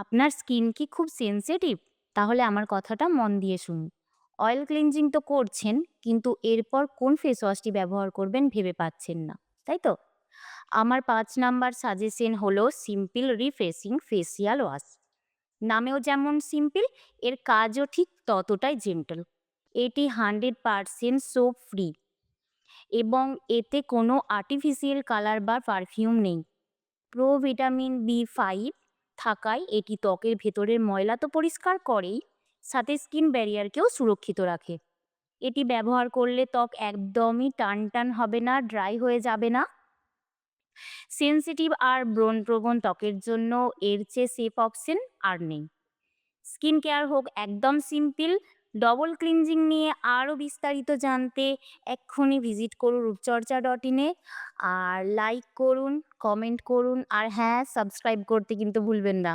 আপনার স্কিন কি খুব সেনসিটিভ? তাহলে আমার কথাটা মন দিয়ে শুনুন। অয়েল ক্লিনজিং তো করছেন, কিন্তু এরপর কোন ফেস ওয়াশটি ব্যবহার করবেন ভেবে পাচ্ছেন না, তাই তো? আমার ৫ নাম্বার সাজেশন হলো সিম্পল রিফ্রেশিং ফেসিয়াল ওয়াশ। নামেও যেমন সিম্পল, এর কাজও ঠিক ততটাই জেন্টল। এটি 100% সোপ ফ্রি এবং এতে কোনো আর্টিফিশিয়াল কালার বা পারফিউম নেই। ভিটামিন বি5 থাকায় এটি ত্বকের ভেতরের ময়লা তো পরিষ্কার করেই, সাথে স্কিন ব্যারিয়ারকেও সুরক্ষিত রাখে। এটি ব্যবহার করলে ত্বক একদমই টানটান হবে না, ড্রাই হয়ে যাবে না। সেনসিটিভ আর ব্রণপ্রবণ ত্বকের জন্য এর চেয়ে সেফ অপশন আর নেই। স্কিন কেয়ার হোক একদম সিম্পল, ডবল ক্লিনজিং নিয়ে আরও বিস্তারিত জানতে এক্ষুনি ভিজিট করুন রূপচর্চা.in-এ। আর লাইক করুন, কমেন্ট করুন আর হ্যাঁ, সাবস্ক্রাইব করতে কিন্তু ভুলবেন না।